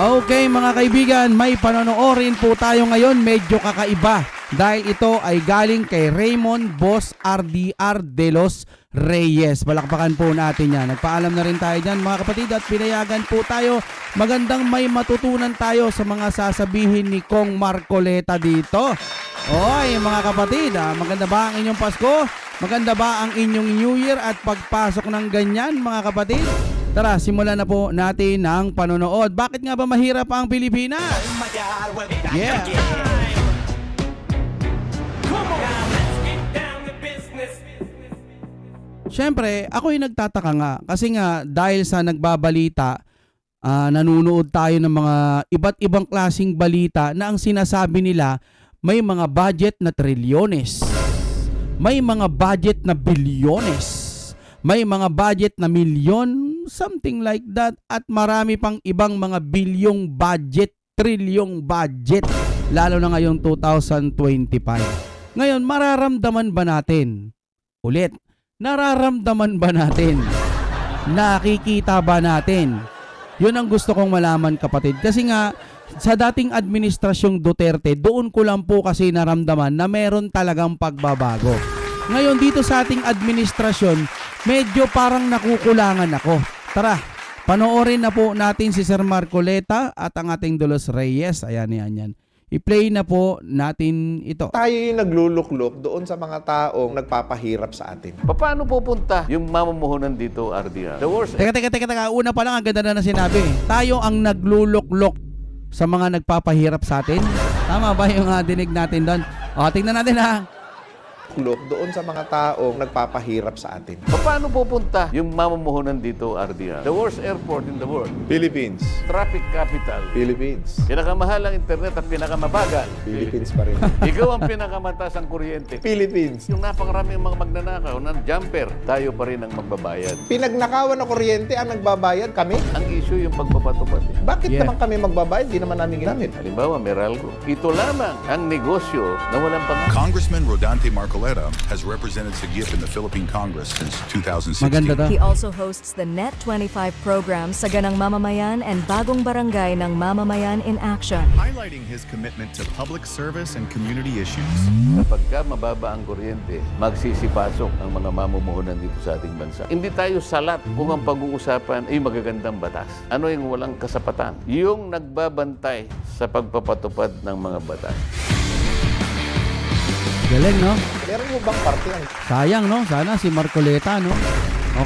Okay mga kaibigan, may panonoorin po tayo ngayon, medyo kakaiba dahil ito ay galing kay Raymond Boss RDR de los Reyes. Balakpakan po natin yan. Nagpaalam na rin tayo dyan mga kapatid at pinayagan po tayo. Magandang may matutunan tayo sa mga sasabihin ni Kong Marcoleta dito. Oy mga kapatid, maganda ba ang inyong Pasko? Maganda ba ang inyong New Year at pagpasok ng ganyan mga kapatid? Tara, simulan na po natin ang panonood. Bakit nga ba mahirap ang Pilipinas? Yeah. Siyempre, ako'y nagtataka nga. Kasi nga, dahil sa nagbabalita, nanunood tayo ng mga iba't ibang klaseng balita na ang sinasabi nila, may mga budget na trilyones. May mga budget na bilyones. May mga budget na milyon, something like that, at marami pang ibang mga bilyong budget, trilyong budget, lalo na ngayong 2025. Ngayon, mararamdaman ba natin? Ulit, nararamdaman ba natin? Nakikita ba natin? Yun ang gusto kong malaman kapatid. Kasi nga, sa dating administrasyong Duterte, doon ko lang po kasi naramdaman na meron talagang pagbabago. Ngayon dito sa ating administrasyon, medyo parang nakukulangan ako. Tara, panoorin na po natin si Sir Marcoleta at ang ating De los Reyes. Ayan, yan. I-play na po natin ito. Tayo yung nagluluklok doon sa mga taong nagpapahirap sa atin. Paano pupunta yung mamumuhunan dito, RDR? The worst. Teka. Una pa lang, ang ganda na sinabi. Tayo ang nagluluklok sa mga nagpapahirap sa atin. Tama ba yung dinig natin doon? O, tingnan natin ha. Doon sa mga taong nagpapahirap sa atin. Paano pupunta yung mamumuhunan dito, RDR? The worst airport in the world. Philippines. Traffic capital. Philippines. Pinakamahalang internet at pinakamabagal. Philippines pa rin. Ikaw ang pinakamataas ang kuryente. Philippines. Yung napakaraming mga magnanakaw ng jumper, tayo pa rin ang magbabayad. Pinagnakawan na kuryente ang nagbabayad kami. Ang issue yung pagpapatupad. Bakit naman kami magbabayad? Di naman namin ginamit. Halimbawa, Meralco. Ito lamang ang negosyo na walang pangalan. Congressman Rodante Marcoleta has represented Sagip in the Philippine Congress since 2016. Maganda to. He also hosts the Net 25 program sa Ganang Mamamayan and Bagong Barangay ng Mamamayan in Action. Highlighting his commitment to public service and community issues. Kapag ka mababa ang kuryente, magsisipasok ang mga mamumuhunan dito sa ating bansa. Hindi tayo salat kung ang pag-uusapan ay magagandang batas. Ano yung walang kasapatan? Yung nagbabantay sa pagpapatupad ng mga batas. Galing, no? Meron mo bang parte ang Sayang, no? Sana si Marcoleta, no?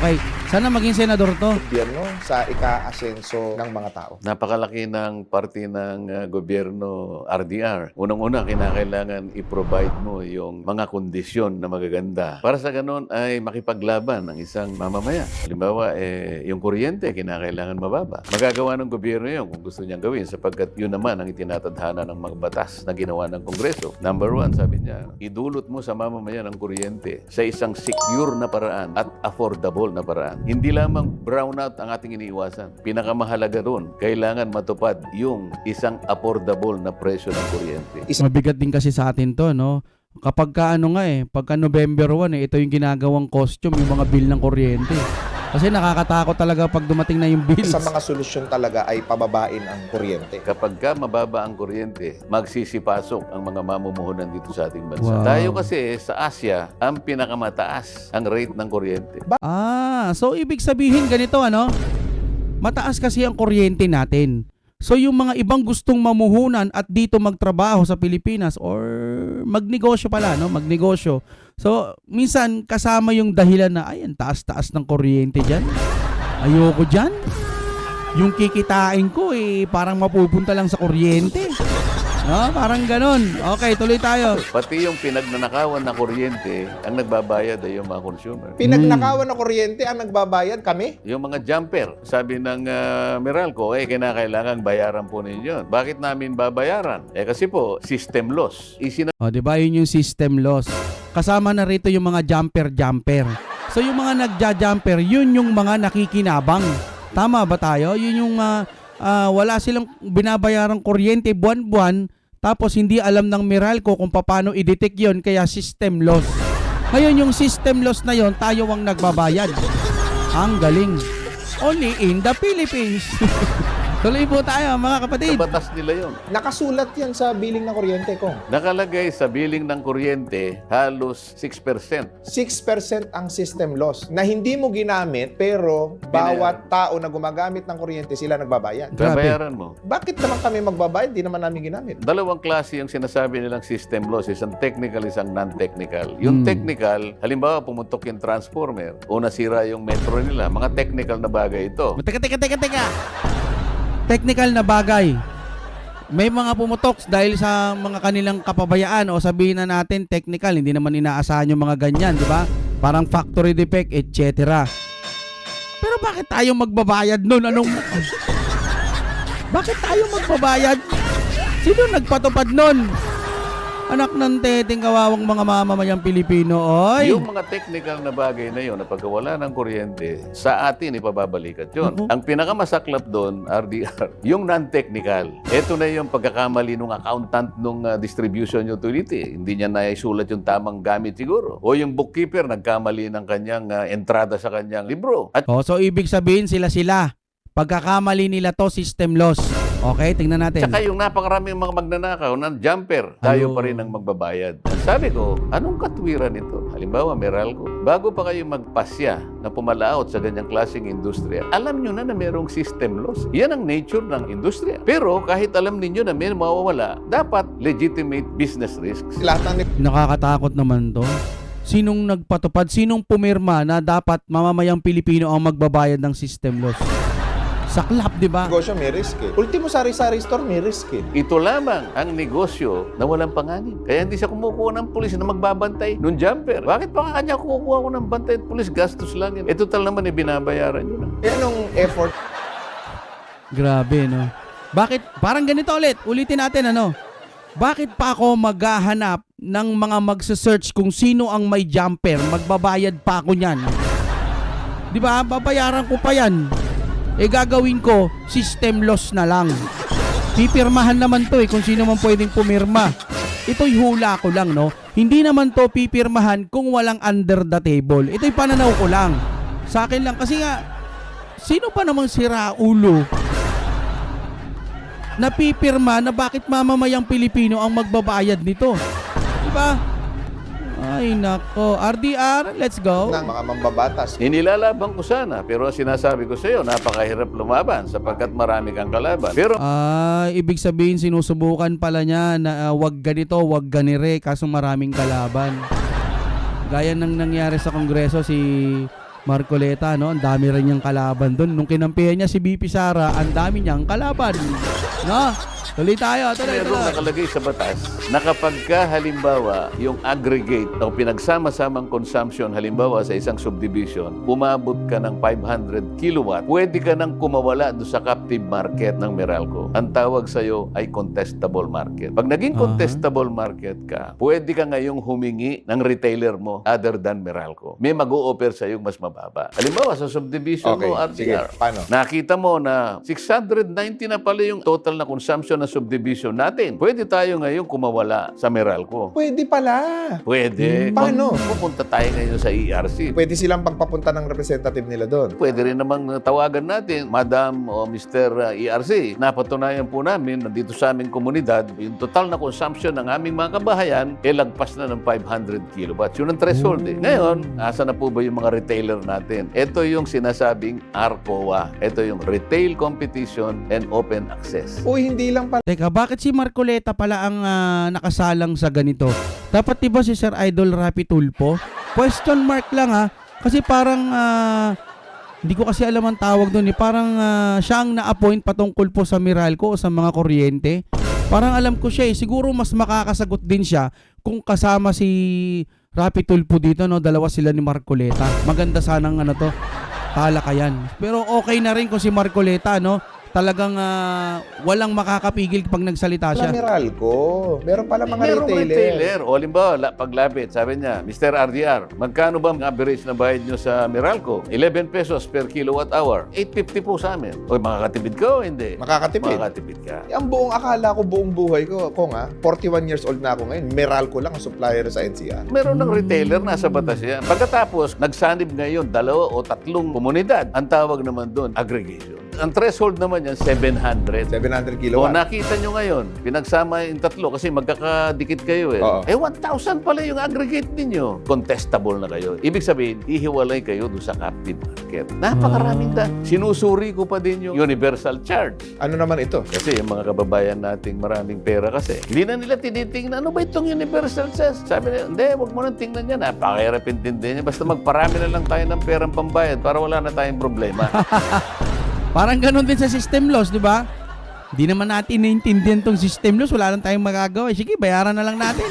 Okay. Sana maging senador to. gobyerno sa ika-asenso ng mga tao? Napakalaki ng parte ng gobyerno RDR. Unang-una, kinakailangan i-provide mo yung mga kondisyon na magaganda. Para sa ganun ay makipaglaban ang isang mamamayan. Halimbawa, yung kuryente, kinakailangan mababa. Magagawa ng gobyerno yun kung gusto niyang gawin sapagkat yun naman ang itinatadhana ng mga batas na ginawa ng Kongreso. Number one, sabi niya, idulot mo sa mamamayan ang kuryente sa isang secure na paraan at affordable na paraan. Hindi lamang brownout ang ating iniiwasan. Pinakamahalaga doon, kailangan matupad yung isang affordable na presyo ng kuryente. Mabigat din kasi sa atin to, no? Kapag pagka November 1, ito yung ginagawang costume, yung mga bill ng kuryente. Kasi nakakatakot talaga pag dumating na yung bill. Sa mga solusyon talaga ay pababain ang kuryente. Kapag ka mababa ang kuryente, magsisipasok ang mga mamumuhunan dito sa ating bansa. Wow. Tayo kasi sa Asia, ang pinakamataas ang rate ng kuryente. So ibig sabihin ganito, ano? Mataas kasi ang kuryente natin. So yung mga ibang gustong mamuhunan at dito magtrabaho sa Pilipinas or magnegosyo pala, no? Magnegosyo. So minsan kasama yung dahilan na ay, ang taas-taas ng kuryente dyan. Ayoko dyan. Yung kikitain ko parang mapupunta lang sa kuryente. No? Parang ganun. Okay, tuloy tayo. Pati yung pinagnanakawan na kuryente, ang nagbabayad ay yung mga consumer. Pinagnakawan na kuryente ang nagbabayad kami. Yung mga jumper, sabi ng Meralco, kinakailangan bayaran po ninyo. Bakit namin babayaran? Kasi po, system loss. O, di ba yun yung system loss? Kasama na rito yung mga jumper. So yung mga nagja-jumper, yun yung mga nakikinabang. Tama ba tayo? Yun yung wala silang binabayarang kuryente buwan-buwan, tapos hindi alam ng Meralco kung paano i-detect yun, kaya system loss. Ngayon yung system loss na yon, tayo ang nagbabayad. Ang galing. Only in the Philippines. Tuloy po tayo mga kapatid. Sa batas nila yun. Nakasulat yan sa billing ng kuryente ko. Nakalagay sa billing ng kuryente, halos 6%. 6% ang system loss na hindi mo ginamit pero bawat tao na gumagamit ng kuryente sila nagbabayad. Grabe. Babayaran mo. Bakit naman kami magbabayad? Di naman namin ginamit. Dalawang klase yung sinasabi nilang system loss. Isang technical, isang non-technical. Yung technical, halimbawa pumutok yung transformer o nasira yung metro nila. Mga technical na bagay ito. Teka. Technical na bagay. May mga pumutok dahil sa mga kanilang kapabayaan o sabihin na natin technical, hindi naman inaasahan yung mga ganyan, di ba? Parang factory defect, etc. Pero bakit tayo magbabayad nun? Bakit tayo magbabayad? Sino nagpatupad nun? Anak ng teteng kawawang mga mamamayang Pilipino, oy. Yung mga technical na bagay na yun, na pagkawala ng kuryente, sa atin ipababalikat yun. Naku. Ang pinakamasaklap doon, RDR, yung non-technical. Ito na yung pagkakamali ng accountant ng distribution utility. Hindi niya naisulat yung tamang gamit siguro. O yung bookkeeper, nagkamali ng kanyang entrada sa kanyang libro. At So ibig sabihin sila. Pagkakamali nila to, system loss. Okay, tingnan natin. saka yung napakaraming mga magnanakaw ng jumper, tayo pa rin ang magbabayad. Sabi ko, anong katwiran ito? Halimbawa, Meralco, bago pa kayo magpasya na pumalaot sa ganyang klaseng industriya, alam nyo na merong system loss. Yan ang nature ng industriya. Pero kahit alam ninyo na may mawawala, dapat legitimate business risks. Lahat ng Nakakatakot naman to. Sinong nagpatupad? Sinong pumirma na dapat mamamayang Pilipino ang magbabayad ng system loss? Saklap, di ba? negosyo may risk eh. Ultimo sari-sari store may risk eh. Ito lamang ang negosyo na walang panganib. Kaya hindi siya kumukuha ng pulis na magbabantay nung jumper. Bakit pa kanya kukuha ko ng bantay at pulis? Gastos lang yun. Ito tal naman binabayaran nyo na. Eh anong effort? Grabe, no? Bakit? Parang ganito ulit. Ulitin natin, ano? Bakit pa ako maghahanap ng mga magsa-search kung sino ang may jumper? Magbabayad pa ako niyan. Di ba? Babayaran ko pa yan. Gagawin ko, system loss na lang. Pipirmahan naman to kung sino man pwedeng pumirma. Ito'y hula ko lang, no? Hindi naman to pipirmahan kung walang under the table. Ito'y pananaw ko lang. Sa akin lang, kasi nga, sino pa namang siraulo na pipirma na bakit mamamayang Pilipino ang magbabayad nito? Diba? Ay, nako. RDR, let's go. Ng mga mambabatas. Inilalaban ko sana, pero sinasabi ko sa iyo, napakahirap lumaban sapagkat marami kang kalaban. Pero Ibig sabihin sinusubukan pala niya na wag ganito, wag ganire, kaso maraming kalaban. Gaya ng nangyari sa Kongreso si Marcoleta, no? Ang dami rin niyang kalaban doon. Nung kinampihan niya si BP Sara, ang dami niyang kalaban. No? Tuloy tayo, merong tuloy. nakalagay sa batas na kapag ka halimbawa yung aggregate o pinagsama-samang consumption halimbawa sa isang subdivision, umabot ka ng 500 kilowatt, pwede ka nang kumawala doon sa captive market ng Meralco. Ang tawag sa'yo ay contestable market. Pag naging contestable market ka, pwede ka ngayong humingi ng retailer mo other than Meralco. May mag-o-offer sa'yo mas mababa. Halimbawa sa subdivision Okay, mo, sige. RDR, Paano? nakita mo na 690 na pala yung total na consumption na subdivision natin. Pwede tayo ngayon kumawala sa Meralco. Pwede pala. Pwede. Paano? Pupunta tayo ngayon sa ERC. Pwede silang pagpapunta ng representative nila doon. Pwede rin namang tawagan natin, Madam o Mr. ERC. Napatunayan po namin na dito sa aming komunidad, yung total na consumption ng aming mga kabahayan, lagpas na ng 500 kilowatts. Yun ang threshold eh. Ngayon, asa na po ba yung mga retailer natin? Ito yung sinasabing RCOA. Ito yung Retail Competition and Open Access. Uy, hindi lang pala. Teka, bakit si Marcoleta pala ang nakasalang sa ganito? Dapat diba si Sir Idol Rapi Tulfo? Question mark lang ha. Kasi parang, hindi ko kasi alam ang tawag doon eh. Parang siya ang na-appoint patungkol po sa Meralco o sa mga kuryente. Parang alam ko siya eh. Siguro mas makakasagot din siya kung kasama si Rapi Tulfo dito, no? Dalawa sila ni Marcoleta. Maganda sanang talakayan. Pero okay na rin kung si Marcoleta, no? Talagang walang makakapigil pag nagsalita siya. Meralco. Meron pala mga Merong retailer. retailer. O halimbawa, paglapit, sabi niya, Mr. RDR, magkano ba ang average na bayad nyo sa Meralco? 11 pesos per kilowatt hour. 850 po sa amin. O makakatipid ka o hindi? Makakatipid. Makakatipid ka. Ang buong akala ko, buong buhay ko, 41 years old na ako ngayon, Meralco lang ang supplier sa NCR. Meron ng retailer, nasa batas yan. Pagkatapos, nagsanib ngayon 2 o 3 komunidad. Ang tawag naman doon, aggregation. Ang threshold naman yan, 700. 700 O kilowatt. nakita nyo ngayon, pinagsama yung tatlo kasi magkakadikit kayo eh. Oo. 1,000 pala yung aggregate ninyo. Contestable na kayo. Ibig sabihin, ihiwalay kayo doon sa captive market. Napakaraming Sinusuri ko pa din yung universal charge. Ano naman ito? Kasi yung mga kababayan nating maraming pera kasi, hindi na nila tinitingnan, ano ba itong universal charge? Sabi nila, hindi, huwag mo nang tingnan yan. Napakahirap intindihin niya. Basta magparami na lang tayo ng perang pambayad para wala na tayong problema. Parang ganun din sa system loss, di ba? Hindi naman natin naiintindihan tong system loss, wala lang tayong magagawa. Sige, bayaran na lang natin.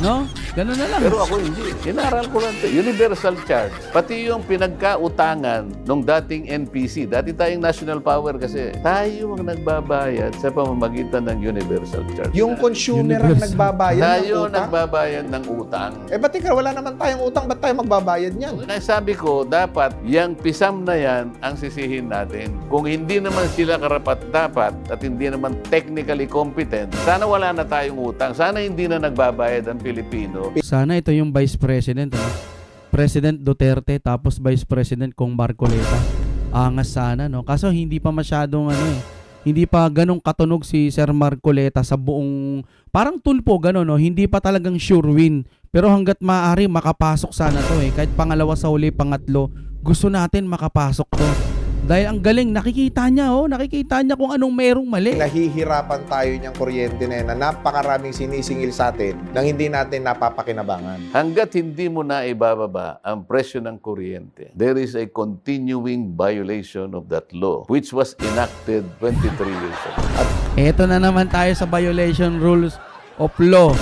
No? Ganun na lang. Pero ako hindi. Inaral ko lang ito. Universal charge. Pati yung pinagkautangan ng dating NPC. Dati tayong national power kasi tayo ang nagbabayad sa pamamagitan ng universal charge. Yung consumer ang Universal. nagbabayad ng Tayo utang? nagbabayad ng utang. Ba't ikaw, wala naman tayong utang, ba't tayo magbabayad niyan? Kaya sabi ko, dapat yung pisam na yan ang sisihin natin. Kung hindi naman sila karapat-dapat at hindi naman technically competent, sana wala na tayong utang. Sana hindi na nagbabayad ang Pilipino. Sana ito yung Vice President, ano? President Duterte tapos Vice President Kong Marcoleta. Angas sana, no? Kaso hindi pa masyadong hindi pa ganong katunog si Sir Marcoleta sa buong parang tulpo gano'n, no? Hindi pa talagang sure win. Pero hangga't maaari makapasok sana to eh. Kahit pangalawa sa huli, pangatlo, gusto natin makapasok to. Dahil ang galing, nakikita niya kung anong merong mali. Nahihirapan tayo niyang kuryente na yan na napakaraming sinisingil sa atin nang hindi natin napapakinabangan. Hanggat hindi mo na ibababa ang presyo ng kuryente, there is a continuing violation of that law which was enacted 23 years ago. Eto na naman tayo sa violation rules of law.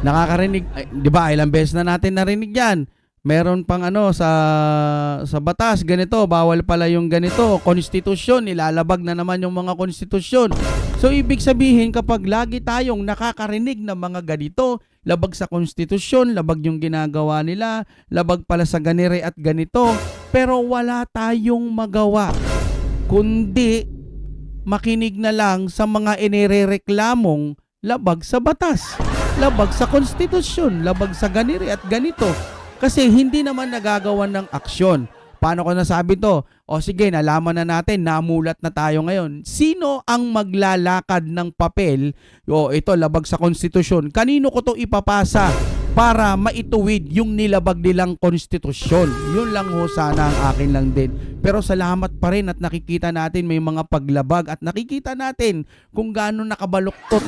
Nakakarinig, di ba, ilang beses na natin narinig yan. Meron pang sa batas, ganito, bawal pala yung ganito, konstitusyon, nilalabag na naman yung mga konstitusyon. So, ibig sabihin, kapag lagi tayong nakakarinig ng mga ganito, labag sa konstitusyon, labag yung ginagawa nila, labag pala sa ganire at ganito, pero wala tayong magawa, kundi makinig na lang sa mga inirereklamong labag sa batas, labag sa konstitusyon, labag sa ganire at ganito. Kasi hindi naman nagagawan ng aksyon. Paano ko nasabi to? O sige, nalaman na natin, namulat na tayo ngayon. Sino ang maglalakad ng papel? O ito, labag sa konstitusyon. Kanino ko to ipapasa para maituwid yung nilabag nilang konstitusyon? Yun lang ho sana ang akin lang din. Pero salamat pa rin at nakikita natin may mga paglabag at nakikita natin kung gaano nakabaluktot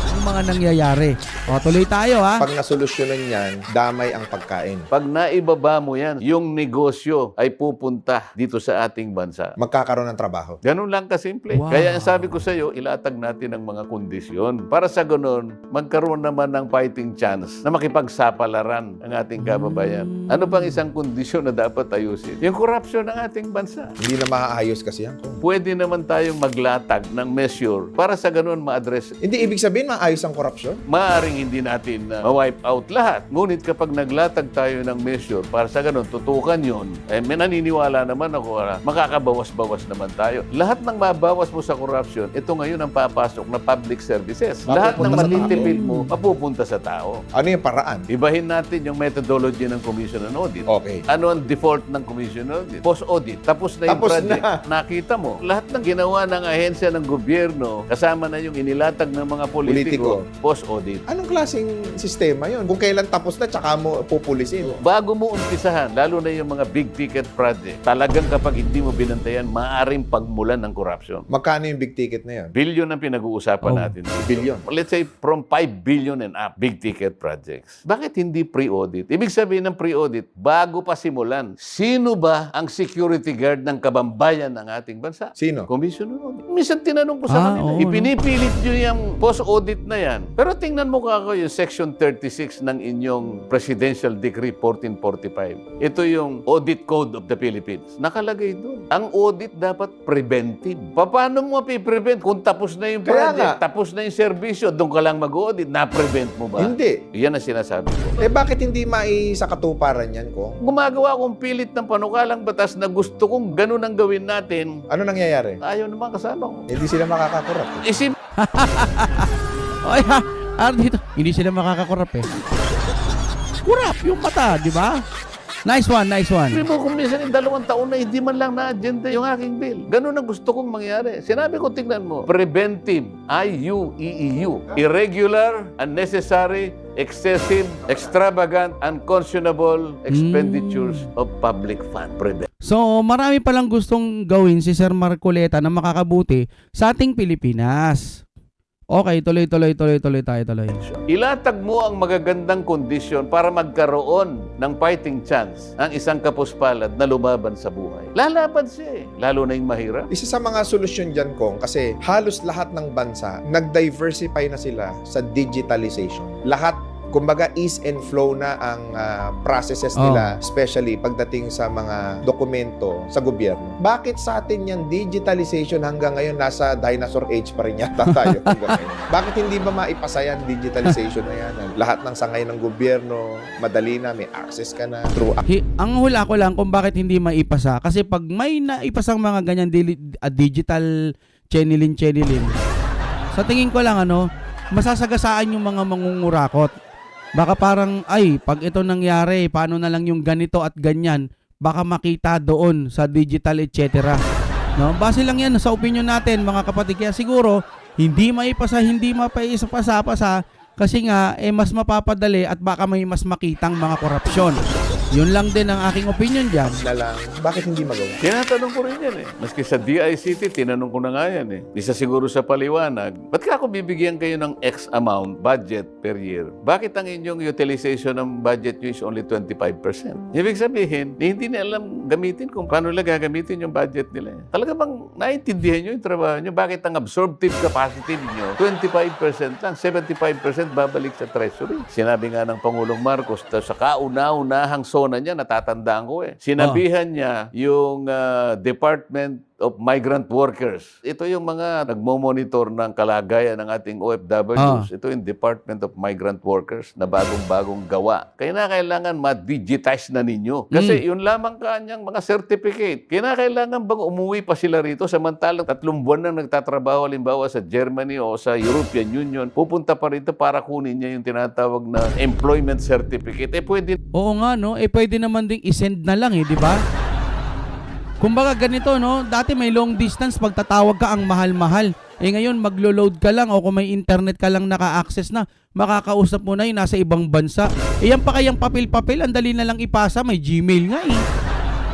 ang mga nangyayari. O tuloy tayo ha. Pag nasolusyonan yan, damay ang pagkain. Pag naibaba mo yan, yung negosyo ay pupunta dito sa ating bansa. Magkakaroon ng trabaho. Ganun lang kasimple. Wow. Kaya ang sabi ko sa iyo, ilatag natin ang mga kondisyon. Para sa ganun, magkaroon naman ng fighting chance na makipagsapalaran ang ating kababayan. Ano pang isang kondisyon na dapat ayusin? Yung corruption ng ating bansa. Hindi na maaayos kasi yan. Pwede naman tayong maglatag ng measure para sa ganun ma-address. Hindi ibig sabihin maayos ang korupsyon? Maaring hindi natin ma-wipe out lahat. Ngunit kapag naglatag tayo ng measure para sa ganun, tutukan yun, may naniniwala naman ako makakabawas-bawas naman tayo. Lahat ng mabawas mo sa corruption, ito ngayon ang papasok na public services. Lahat ng Mapupunta sa matitipid mo, mapupunta sa tao. Ano yung paraan? Ibahin natin yung methodology ng Commission on Audit. Okay. Ano ang default ng Commission on Audit? Post-audit. Tapos na yung Tapos project. na. Nakita mo. Lahat ng ginawa ng ahensya ng gobyerno, kasama na yung inilatag ng mga politiko, post-audit. Anong klaseng sistema yon? Kung kailan tapos na, tsaka mo pupulisin. Bago mo umpisahan, lalo na yung mga big ticket project, talagang kapag hindi mo binantayan, maaaring pagmulan ng corruption. Magkano yung big ticket na yan? Billion ang pinag-uusapan natin. Billion. Let's say from 5 billion and up, big ticket projects. Bakit hindi pre-audit? Ibig sabihin ng pre-audit, bago pa simulan, sino ba ang security guard ng kabambayan ng ating bansa? Sino? Commission on Audit. Minsan tinanong ko sa kanila, oo, ipinipilit nyo yung post-audit na yan. Pero tingnan mo kako yung Section 36 ng inyong Presidential Decree 1445. Ito yung Audit Code of the Philippines. Nakalagay doon. Ang audit dapat preventive. Paano mo mapiprevent kung tapos na yung Kaya project, nga. tapos na yung serbisyo, doon ka lang mag-audit, na-prevent mo ba? Hindi. Yan ang sinasabi ko. Bakit hindi maisakatuparan yan ko? Gumagawa akong pilit ng panukalang batas na gusto kong ganun ang gawin natin. Ano nangyayari? Ayaw naman kasama ko. Hindi sila makakakurap. Isip Ay ha, dito, hindi sila makakakurap eh. Kurap yung mata, di ba? Nice one, nice one. Sabi mo kung minsan 2 taon na hindi man lang na-agenda yung aking bill. Ganun ang gusto kong mangyari. Sinabi ko, tingnan mo, preventive, IUEEU, irregular, unnecessary, excessive, extravagant, unconscionable expenditures of public fund. So, marami palang gustong gawin si Sir Marcoleta na makakabuti sa ating Pilipinas. Okay, tuloy tayo. Ilatag mo ang magagandang kondisyon para magkaroon ng fighting chance ang isang kapuspalad na lumaban sa buhay. Lalaban siya lalo na yung mahirap. Isa sa mga solusyon dyan, Kong, kasi halos lahat ng bansa, nag-diversify na sila sa digitalization. Lahat, kumbaga, ease and flow na ang processes nila, especially pagdating sa mga dokumento sa gobyerno. Bakit sa atin yung digitalization hanggang ngayon nasa dinosaur age pa rin yata tayo hanggang ngayon? Bakit hindi ba maipasa yan, digitalization na yan? Lahat ng sangay ng gobyerno, madali na, may access ka na through Ang hula ko lang kung bakit hindi maipasa. Kasi pag may naipasang mga ganyan digital chenilin, sa tingin ko lang masasagasaan yung mga mangungurakot. Baka parang, pag ito nangyari, paano na lang yung ganito at ganyan, baka makita doon sa digital etc. No? Base lang yan sa opinion natin, mga kapatid. Kaya siguro, hindi maipasa kasi nga, mas mapapadali at baka may mas makitang mga korupsyon. Yun lang din ang aking opinion dyan. na lang. Bakit hindi magawa? Tinatanong ko rin yan Maski sa DICT, tinanong ko na nga yan Isa siguro sa paliwanag, ba't ka ako bibigyan kayo ng X amount budget per year? Bakit ang inyong utilization ng budget nyo is only 25%? Ibig sabihin, hindi nila alam gamitin kung paano nila gagamitin yung budget nila. Talaga bang naiintindihan nyo yung trabaho nyo? Bakit ang absorptive capacity niyo 25% lang, 75% babalik sa treasury? Sinabi nga ng Pangulong Marcos, sa kauna-unahang zona niya, natatandaan ko Sinabihan niya yung Department of Migrant Workers. Ito yung mga nagmo-monitor ng kalagayan ng ating OFWs. Ito yung Department of Migrant Workers na bagong-bagong gawa. Kailangan ma-digitize na ninyo. Kasi yun lamang kanyang mga certificate. Kailangan bang umuwi pa sila rito samantalang 3 buwan na nagtatrabaho halimbawa sa Germany o sa European Union, pupunta pa rito para kunin niya yung tinatawag na employment certificate. Pwede. Oo nga, pwede naman ding isend na lang di ba? Kumbaga ganito, dati may long distance, pagtatawag ka ang mahal-mahal. Ngayon, maglo-load ka lang o kung may internet ka lang naka-access na, makakausap mo na yung nasa ibang bansa. Yan pa kayang papel-papel, ang dali na lang ipasa, may Gmail nga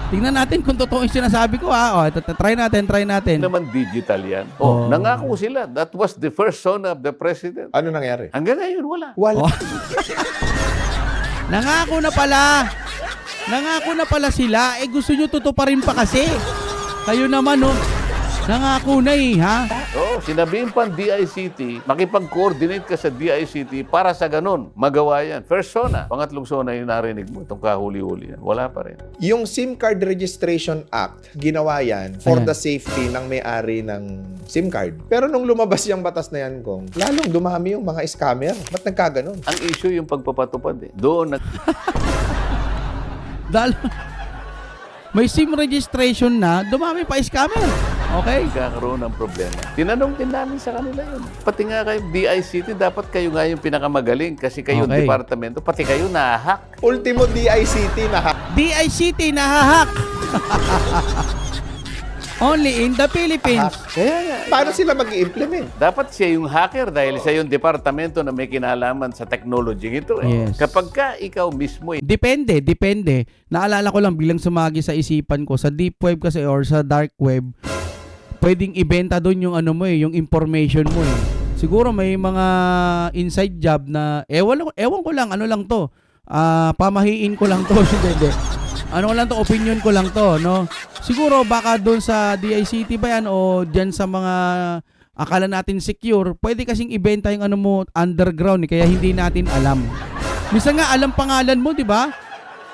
Tingnan natin kung totoo yung sinasabi ko try natin. Naman digital yan. Nangako sila. That was the first son of the president. Ano nangyari? Hanggang ngayon, wala. Nangako na pala sila. Gusto nyo tutuparin pa kasi. Kayo naman, nangako na ha? Sinabihin pa ang DICT, makipag-coordinate ka sa DICT para sa ganun, magawa yan. First zona. Pangatlong zona yung narinig mo, itong kahuli-huli yan. Wala pa rin. Yung SIM Card Registration Act, ginawa yan for the safety ng may-ari ng SIM card. Pero nung lumabas yung batas na yan, Kong, lalong dumami yung mga scammer. Ba't nagkaganon? Ang issue yung pagpapatupad Doon may SIM registration na, dumami pa scammer. Okay? Nagkakaroon ng problema. Tinanong din namin sa kanila yun. Pati nga kayo, DICT, dapat kayo nga yung pinakamagaling kasi kayong departamento, pati kayo nahahack. Ultimo DICT na DICT nahahack. Only in the Philippines. Paano sila mag-i-implement? Dapat siya yung hacker dahil siya yung departamento na may kinalaman sa technology ito. Yes. Kapag ka ikaw mismo Depende. Naalala ko lang bilang sumagi sa isipan ko, sa deep web kasi or sa dark web, pwedeng ibenta doon yung yung information mo Siguro may mga inside job na ewan ko lang to. Pamahiin ko lang to. Hindi. Opinion ko lang to, Siguro baka doon sa DICT ba yan o diyan sa mga akala natin secure, pwede kasing ibenta yung underground kaya hindi natin alam. Minsan nga alam pangalan mo, di ba?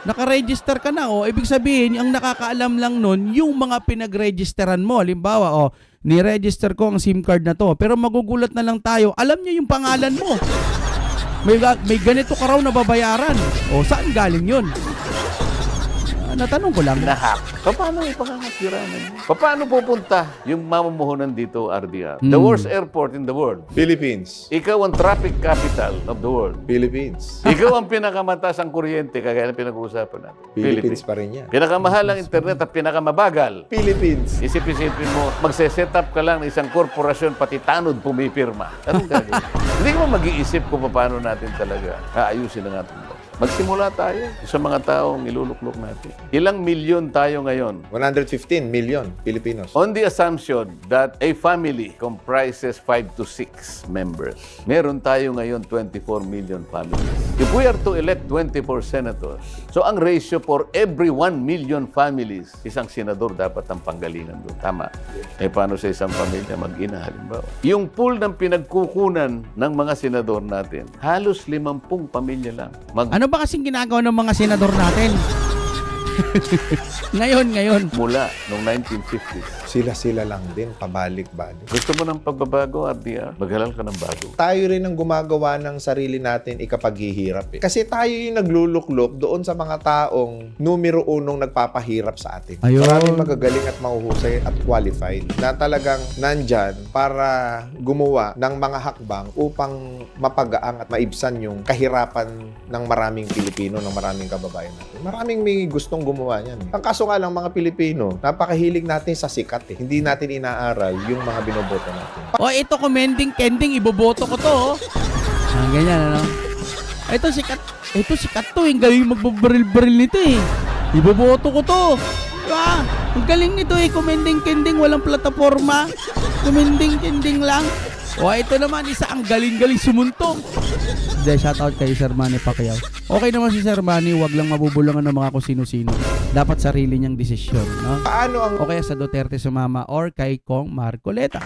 Naka-register ka na ibig sabihin ang nakakaalam lang nun yung mga pinag-registeran mo. Halimbawa, ni-register ko ang SIM card na to, pero magugulat na lang tayo, alam niya yung pangalan mo. May ganito ka raw na babayaran. Saan galing yun? natanong ko lang. Na-hack. Paano ipakakasiranan? Paano pupunta yung mamumuhunan dito, RDR? The worst airport in the world. Philippines. Ikaw ang traffic capital of the world. Philippines. Ikaw ang pinakamataas ang kuryente, kagaya ng pinag-uusapan natin. Philippines pa rin yan. Pinakamahal ang internet at pinakamabagal. Philippines. Isip-isipin mo, magse-set up ka lang ng isang korporasyon, pati tanod pumipirma. Anong gagawin? Hindi ka ba mag-iisip kung paano natin talaga aayusin ang ating bansa? Magsimula tayo sa mga taong iluluklok natin. Ilang milyon tayo ngayon? 115 million Filipinos. On the assumption that a family comprises 5 to 6 members, meron tayo ngayon 24 million families. If we are to elect 24 senators, so ang ratio for every 1 million families, isang senador dapat ang panggalingan doon. Tama. Eh paano sa isang pamilya mag-ina halimbawa? Yung pool ng pinagkukunan ng mga senador natin, halos 50 pamilya lang. Ano ba kasing ginagawa ng mga senador natin? Ngayon. Mula noong 1950s. Sila lang din, pabalik-balik. Gusto mo ng pagbabago, RDR? Maghalal ka ng bago. Tayo rin ang gumagawa ng sarili natin ikapaghihirap. Kasi tayo yung nagluluklok doon sa mga taong numero unong nagpapahirap sa atin. Ayun. Maraming magagaling at mahuhusay at qualified na talagang nandyan para gumawa ng mga hakbang upang mapagaang at maibsan yung kahirapan ng maraming Pilipino, ng maraming kababayan natin. Maraming may gustong gumawa niyan. Ang kaso nga lang mga Pilipino, napakahilig natin sa sikat. Hindi natin inaaral yung mga binoboto natin. O ito, commending, kending, iboboto ko to. Ganyan, ano? Ito sikat to. Ang galing magbabaril-baril nito eh. Iboboto ko to. Diba? Ang galing nito eh. Commending, kending, walang plataforma. Commending, kending lang. O ito naman, isa ang galing-galing sumuntok. Hindi, shoutout kay Sir Manny Pacquiao. Okay naman si Sir Manny, wag lang mabubulungan ng mga kung sino-sino. Dapat sarili niyang desisyon, no? Paano ang O kaya sa Duterte sumama or kay Kong Marcoleta.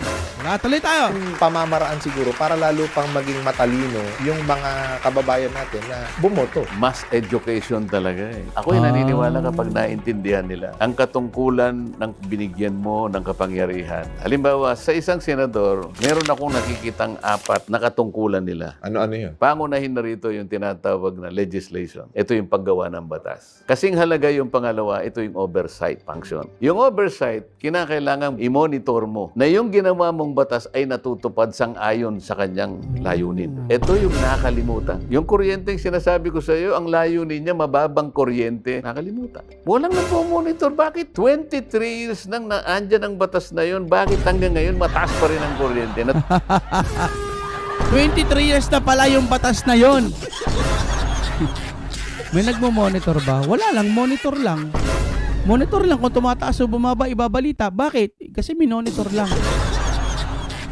Tuloy tayo! pamamaraan siguro para lalo pang maging matalino yung mga kababayan natin na bumoto? Mass education talaga eh. Ako'y naniniwala kapag naintindihan nila ang katungkulan ng binigyan mo ng kapangyarihan. Halimbawa, sa isang senador, meron akong nakikitang 4 na katungkulan nila. Ano yun? Pangunahin na rito yung tinatawag na legislation. Ito yung paggawa ng batas. Kasing halaga yung pangalawa, ito yung oversight function. Yung oversight, kinakailangan i-monitor mo na yung ginawa mong batas ay natutupad sang-ayon sa kanyang layunin. Ito yung nakalimutan. Yung kuryenteng sinasabi ko sa iyo, ang layunin niya mababang kuryente, nakalimutan. Walang nagpo-monitor. Bakit 23 years nang naandyan ang batas na yun? Bakit hanggang ngayon mataas pa rin ang kuryente? 23 years na pala yung batas na yon. May nagmo-monitor ba? Wala lang, monitor lang. Monitor lang kung tumataas o bumaba, ibabalita. Bakit? Kasi minonitor lang.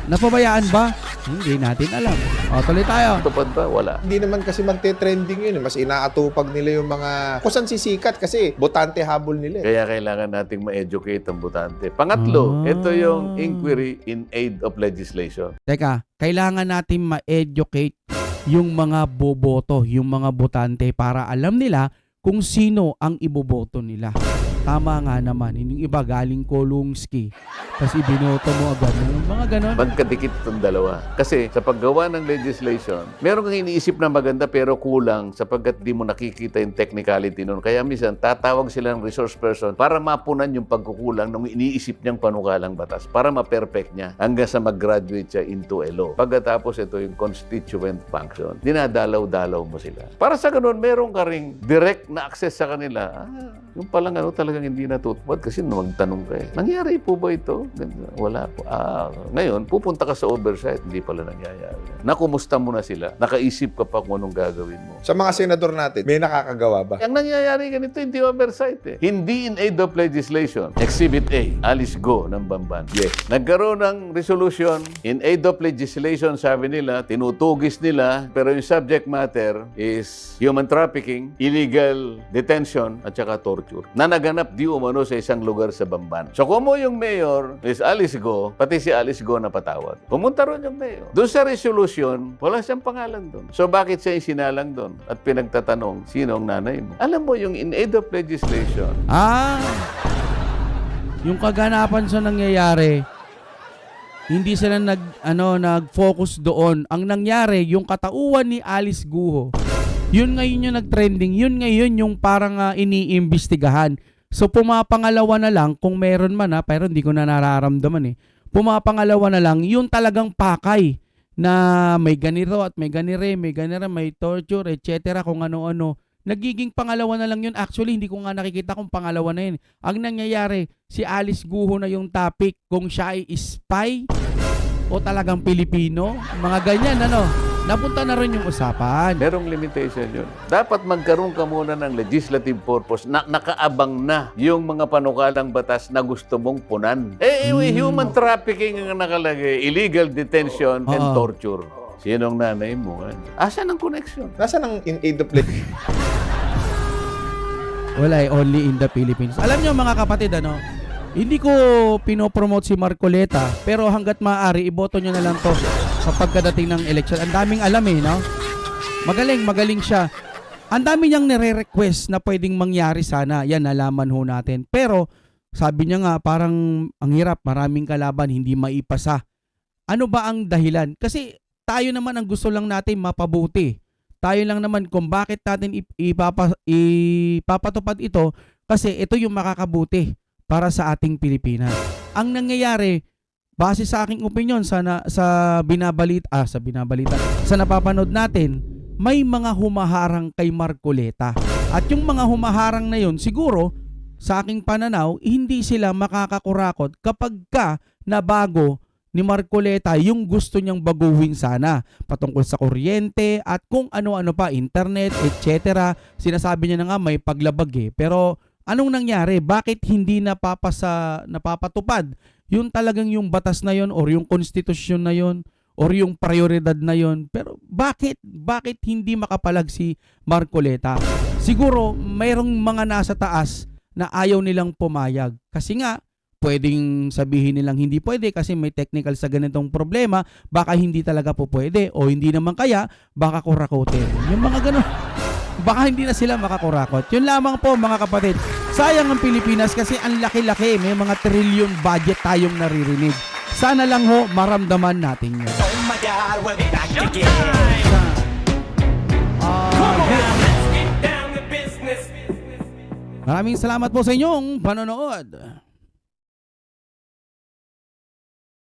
Napabayaan ba? Hindi natin alam. O, tuloy tayo. Tupad ba? Wala. Hindi naman kasi magte-trending yun. Mas inaatupag nila yung mga kusan sisikat kasi botante habol nila. Kaya kailangan nating ma-educate ang botante. Pangatlo, ito yung inquiry in aid of legislation. Teka, kailangan natin ma-educate yung mga boboto, yung mga botante para alam nila kung sino ang iboboto nila. Tama nga naman, yung iba galing Kolungsky, tapos ibinoto mo agad. Yung mga ganon. Magkadikit itong dalawa. Kasi sa paggawa ng legislation, meron kang iniisip na maganda pero kulang sapagkat di mo nakikita yung technicality nun. Kaya minsan, tatawag sila ng resource person para mapunan yung pagkukulang ng iniisip niyang panukalang batas para ma-perfect niya hanggang sa mag-graduate siya into a law. Pagkatapos ito yung constituent function, dinadalaw-dalaw mo sila. Para sa ganun, meron ka ring direct na access sa kanila. Yung palang talagang hindi natutupad kasi magtanong ka eh. Nangyari po ba ito? Wala po. Ngayon, pupunta ka sa oversight, hindi pala nangyayari. Nakumusta mo na sila? Nakaisip ka pa kung anong gagawin mo? Sa mga senador natin, may nakakagawa ba? Ang nangyayari ganito, hindi oversight eh. Hindi in aid of legislation. Exhibit A, Alice Go ng Bamban. Yes. Nagkaroon ng resolution in aid of legislation, sabi nila, tinutugis nila, pero yung subject matter is human trafficking, illegal detention, at saka torture. Na naganap di umano sa isang lugar sa Bamban. So kung mo yung mayor is Alice Go, pati si Alice Go napatawag. Pumunta ron yung mayor. Doon sa resolution, wala siyang pangalan doon. So bakit siya yung sinalang doon? At pinagtatanong, sino ang nanay mo? Alam mo yung in aid of legislation, Yung kaganapan sa nangyayari, hindi sila nag-focus doon. Ang nangyari, yung katauhan ni Alice Guho, Yun ngayon yung nag-trending, yun ngayon yung parang iniimbestigahan. So pumapangalawa na lang kung meron man pero hindi ko na nararamdaman eh. Pumapangalawa na lang yung talagang pakay na may ganito at may ganire, may torture, etc. kung ano-ano. Nagiging pangalawa na lang yun. Actually, hindi ko nga nakikita kung pangalawa na yun. Ang nangyayari, si Alice Guho na yung topic kung siya ay spy o talagang Pilipino. Mga ganyan, napunta na rin yung usapan. Merong limitation yun. Dapat magkaroon ka muna ng legislative purpose na nakaabang na yung mga panukalang batas na gusto mong punan. Human trafficking ang nakalagay, illegal detention and Oo. torture. Sinong nanay mo? Asan ang connection? Nasaan ang in aid of play? Wala only in the Philippines. Alam nyo mga kapatid, hindi ko pinopromote si Marcoleta, pero hanggat maaari, iboto nyo na lang to sa pagkadating ng election. Ang daming alam no? Magaling siya. Ang dami niyang nire-request na pwedeng mangyari sana. Yan, nalaman ho natin. Pero, sabi niya nga, parang ang hirap, maraming kalaban, hindi maipasa. Ano ba ang dahilan? Kasi tayo naman ang gusto lang natin mapabuti. Tayo lang naman kung bakit natin ipapatupad ito kasi ito yung makakabuti para sa ating Pilipinas. Ang nangyayari, base sa aking opinion sa binabalita, sa napapanood natin, may mga humaharang kay Marcoleta. At yung mga humaharang na yun, siguro, sa aking pananaw, hindi sila makakakurakot kapag nabago ni Marcoleta yung gusto niyang baguhin sana patungkol sa kuryente at kung ano-ano pa, internet, etc. Sinasabi niya na nga may paglabag Pero anong nangyari? Bakit hindi napapatupad yung talagang yung batas na yon or yung konstitusyon na yon or yung prioridad na yon? Pero bakit hindi makapalag si Marcoleta? Siguro mayroong mga nasa taas na ayaw nilang pumayag. Kasi nga, pwedeng sabihin nilang hindi pwede kasi may technical sa ganitong problema, baka hindi talaga po pwede o hindi naman kaya, baka kurakotin. Yung mga ganun, baka hindi na sila makakurakot. Yun lamang po mga kapatid. Sayang ang Pilipinas kasi ang laki-laki, may mga trillion budget tayong naririnig. Sana lang ho, maramdaman natin yun. Oh my God, we're back again. Maraming salamat po sa inyong panonood.